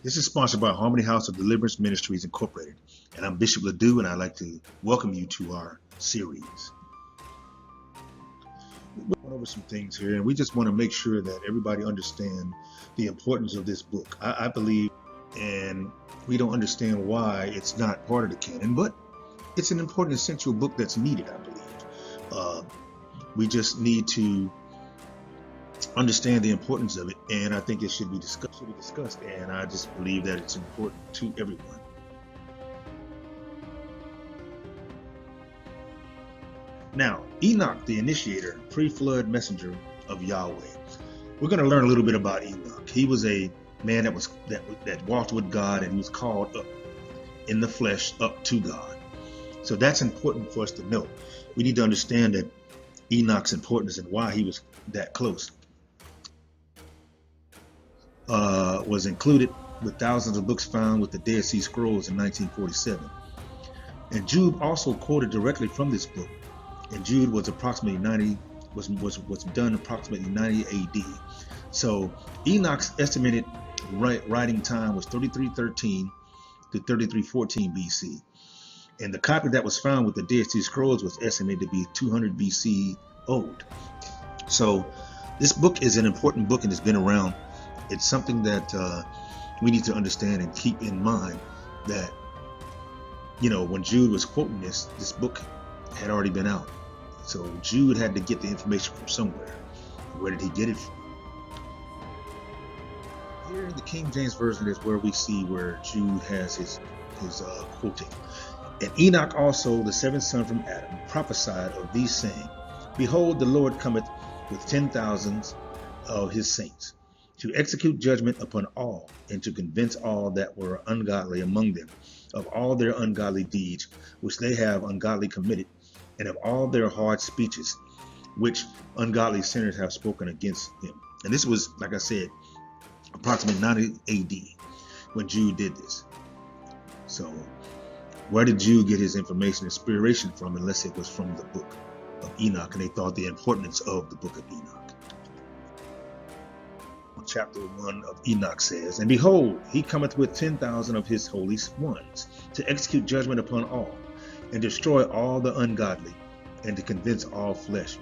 This is sponsored by Harmony House of Deliverance Ministries Incorporated, and I'm Bishop Ledoux, and I'd like to welcome you to our series. We're going over some things here, and we just want to make sure that everybody understands the importance of this book. I believe, and we don't understand why it's not part of the canon, but it's an important, essential book that's needed, I believe. We just need to understand the importance of it, and I think it should be discussed, and I just believe that it's important to everyone. Now, Enoch, the initiator, pre-flood messenger of Yahweh. We're going to learn a little bit about Enoch. He was a man that walked with God, and he was called up in the flesh up to God. So that's important for us to know. We need to understand that Enoch's importance and why he was that close. Was included with thousands of books found with the Dead Sea Scrolls in 1947. And Jude also quoted directly from this book. And Jude was approximately 90, was done approximately 90 AD. So Enoch's estimated writing time was 3313 to 3314 BC. And the copy that was found with the Dead Sea Scrolls was estimated to be 200 BC old. So this book is an important book, and it's been around. It's something that we need to understand and keep in mind that, you know, when Jude was quoting this book had already been out. So Jude had to get the information from somewhere. Where did he get it from? Here in the King James Version is where we see where Jude has his quoting. And Enoch also, the seventh son from Adam, prophesied of these, saying, Behold, the Lord cometh with 10,000s of his saints, to execute judgment upon all, and to convince all that were ungodly among them of all their ungodly deeds which they have ungodly committed, and of all their hard speeches which ungodly sinners have spoken against him. And this was, like I said, approximately 90 AD when Jude did this. So where did Jude get his information, inspiration from, unless it was from the book of Enoch, and they thought the importance of the book of Enoch. Chapter 1 of Enoch says, And behold, he cometh with 10,000 of his holy ones, to execute judgment upon all, and destroy all the ungodly, and to convince all flesh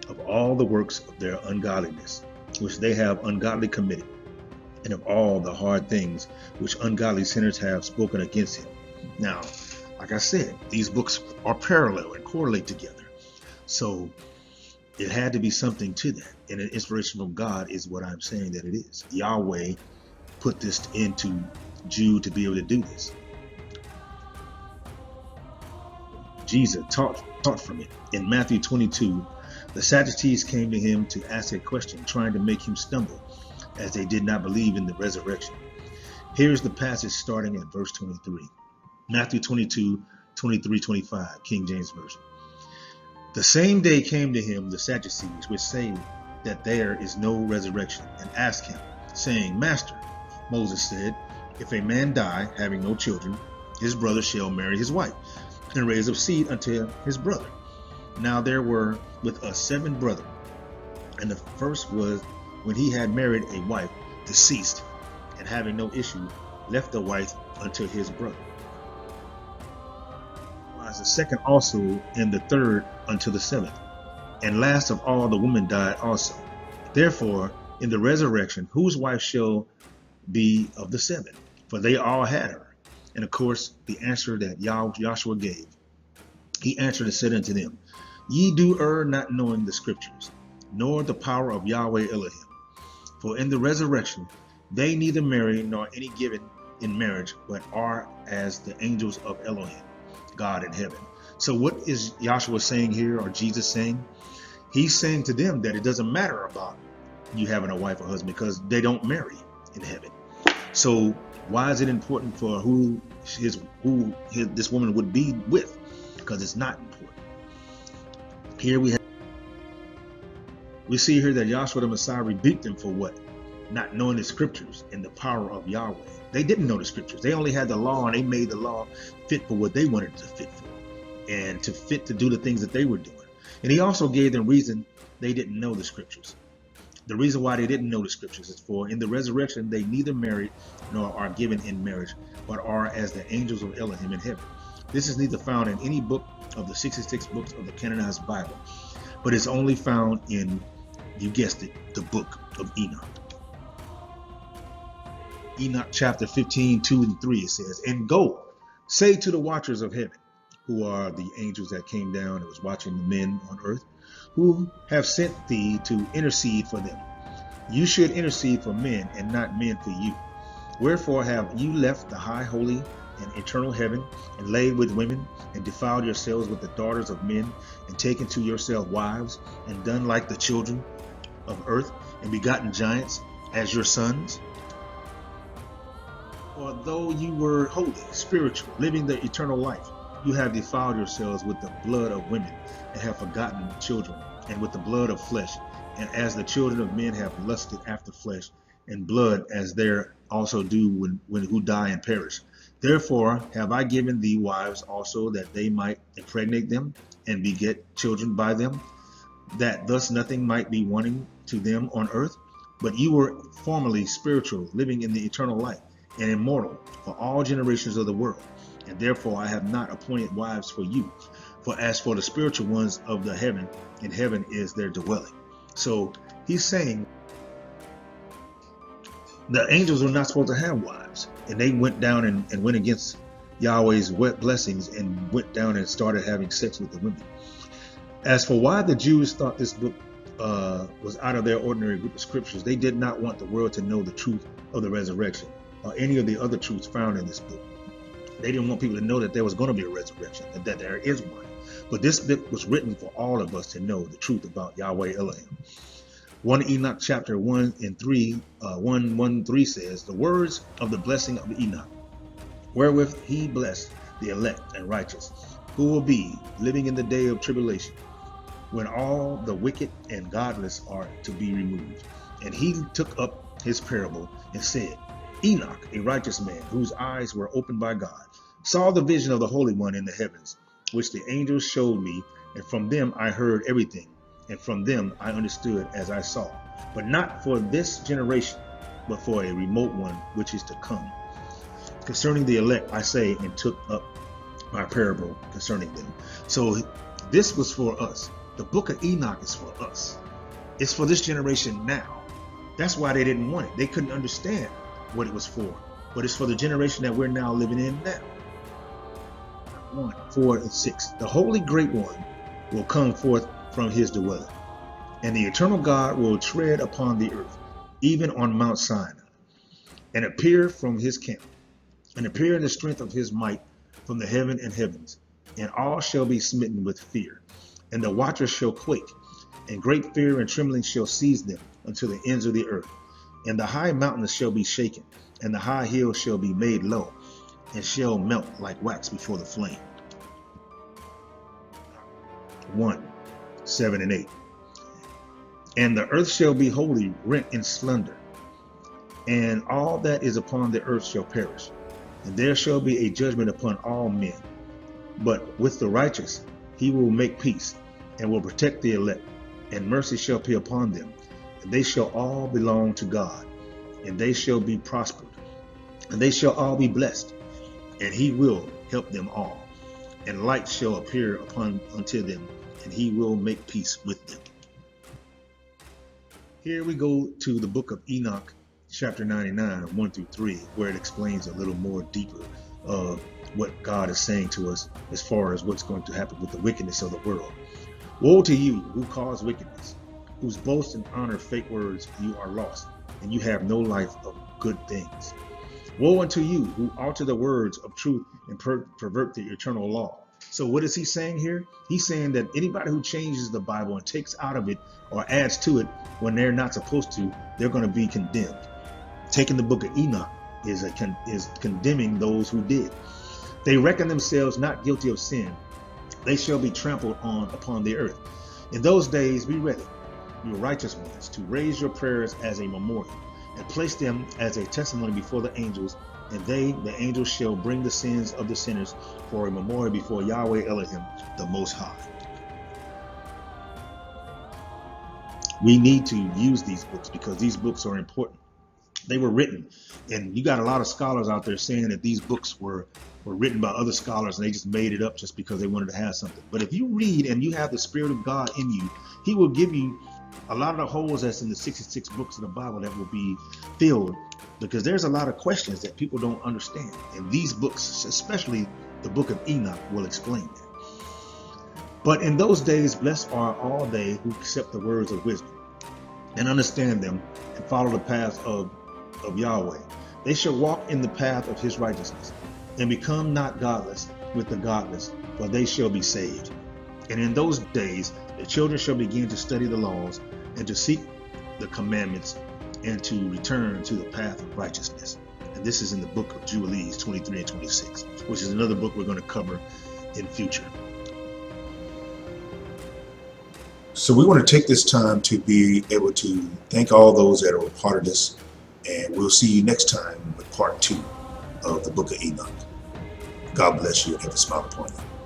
of all the works of their ungodliness, which they have ungodly committed, and of all the hard things which ungodly sinners have spoken against him. Now, like I said, these books are parallel and correlate together. So it had to be something to that. And an inspiration from God is what I'm saying that it is. Yahweh put this into Jude to be able to do this. Jesus taught from it. In Matthew 22, the Sadducees came to him to ask a question, trying to make him stumble, as they did not believe in the resurrection. Here's the passage starting at verse 23. Matthew 22, 23, 25, King James Version. The same day came to him the Sadducees, which say that there is no resurrection, and asked him, saying, Master, Moses said, if a man die, having no children, his brother shall marry his wife, and raise up seed unto his brother. Now there were with us 7 brethren, and the first was, when he had married a wife, deceased, and having no issue, left the wife unto his brother. The second also, and the third unto the 7th. And last of all, the woman died also. Therefore, in the resurrection, whose wife shall be of the 7? For they all had her. And of course, the answer that Joshua gave. He answered and said unto them, Ye do err, not knowing the scriptures, nor the power of Yahweh Elohim. For in the resurrection, they neither marry nor any given in marriage, but are as the angels of Elohim, God in heaven. So what is Joshua saying here, or Jesus saying? He's saying to them that it doesn't matter about you having a wife or husband, because they don't marry in heaven. So why is it important for who this woman would be with? Because it's not important. Here we see here that Joshua the Messiah rebuked them for what? Not knowing the scriptures and the power of Yahweh. They didn't know the scriptures. They only had the law, and they made the law fit for what they wanted it to fit for, and to do the things that they were doing. And he also gave them reason they didn't know the scriptures. The reason why they didn't know the scriptures is for in the resurrection they neither married nor are given in marriage, but are as the angels of Elohim in heaven. This is neither found in any book of the 66 books of the canonized Bible, but is only found in, you guessed it, the book of Enoch. Enoch chapter 15, 2 and 3, it says, "And go, say to the watchers of heaven," who are the angels that came down and was watching the men on earth, "who have sent thee to intercede for them. You should intercede for men and not men for you. Wherefore have you left the high, holy, and eternal heaven, and laid with women, and defiled yourselves with the daughters of men, and taken to yourselves wives, and done like the children of earth, and begotten giants as your sons? For though you were holy, spiritual, living the eternal life, you have defiled yourselves with the blood of women, and have forgotten children, and with the blood of flesh, and as the children of men have lusted after flesh and blood, as there also do when who die and perish. Therefore have I given thee wives also, that they might impregnate them, and beget children by them, that thus nothing might be wanting to them on earth. But you were formerly spiritual, living in the eternal light, and immortal for all generations of the world. And therefore I have not appointed wives for you. For as for the spiritual ones of the heaven, in heaven is their dwelling." So he's saying the angels were not supposed to have wives, and they went down and went against Yahweh's wet blessings and went down and started having sex with the women. As for why the Jews thought this book was out of their ordinary group of scriptures, they did not want the world to know the truth of the resurrection or any of the other truths found in this book. They didn't want people to know that there was going to be a resurrection and that there is one. But this book was written for all of us to know the truth about Yahweh Elohim. 1 Enoch chapter 1 and 3, 1:3 says, "The words of the blessing of Enoch, wherewith he blessed the elect and righteous, who will be living in the day of tribulation, when all the wicked and godless are to be removed. And he took up his parable and said, Enoch, a righteous man, whose eyes were opened by God, saw the vision of the Holy One in the heavens, which the angels showed me, and from them I heard everything, and from them I understood as I saw, but not for this generation, but for a remote one which is to come. Concerning the elect, I say, and took up my parable concerning them." So this was for us. The book of Enoch is for us. It's for this generation now. That's why they didn't want it. They couldn't understand what it was for. But it's for the generation that we're now living in now. 1, 4, and 6. "The Holy Great One will come forth from his dwelling, and the eternal God will tread upon the earth, even on Mount Sinai, and appear from his camp, and appear in the strength of his might from the heaven and heavens. And all shall be smitten with fear, and the watchers shall quake, and great fear and trembling shall seize them unto the ends of the earth. And the high mountains shall be shaken, and the high hills shall be made low, and shall melt like wax before the flame." 1, 7 and 8. "And the earth shall be wholly rent in slunder, and all that is upon the earth shall perish. And there shall be a judgment upon all men. But with the righteous he will make peace, and will protect the elect, and mercy shall be upon them. And they shall all belong to God, and they shall be prospered, and they shall all be blessed, and he will help them all. And light shall appear upon unto them, and he will make peace with them." Here we go to the book of Enoch, chapter 99, 1 through 3, where it explains a little more deeper of what God is saying to us as far as what's going to happen with the wickedness of the world. "Woe to you who cause wickedness, whose boast and honor fake words, you are lost, and you have no life of good things. Woe unto you who alter the words of truth and pervert the eternal law." So what is he saying here? He's saying that anybody who changes the Bible and takes out of it or adds to it when they're not supposed to, they're going to be condemned. Taking the book of Enoch is condemning those who did. "They reckon themselves not guilty of sin. They shall be trampled on upon the earth. In those days be ready, you righteous ones, to raise your prayers as a memorial, and place them as a testimony before the angels. And they, the angels, shall bring the sins of the sinners for a memorial before Yahweh Elohim, the Most High." We need to use these books because these books are important. They were written, and you got a lot of scholars out there saying that these books were written by other scholars and they just made it up just because they wanted to have something. But if you read and you have the Spirit of God in you, He will give you a lot of the holes that's in the 66 books of the Bible that will be filled, because there's a lot of questions that people don't understand, and these books, especially the book of Enoch, will explain that. But in those days, blessed are all they who accept the words of wisdom and understand them and follow the path of Yahweh. They shall walk in the path of his righteousness and become not godless with the godless, for they shall be saved. And in those days, the children shall begin to study the laws and to seek the commandments and to return to the path of righteousness. And this is in the book of Jubilees 23 and 26, which is another book we're going to cover in future. So we want to take this time to be able to thank all those that are a part of this, and we'll see you next time with part 2 of the book of Enoch. God bless you and have a smile upon you.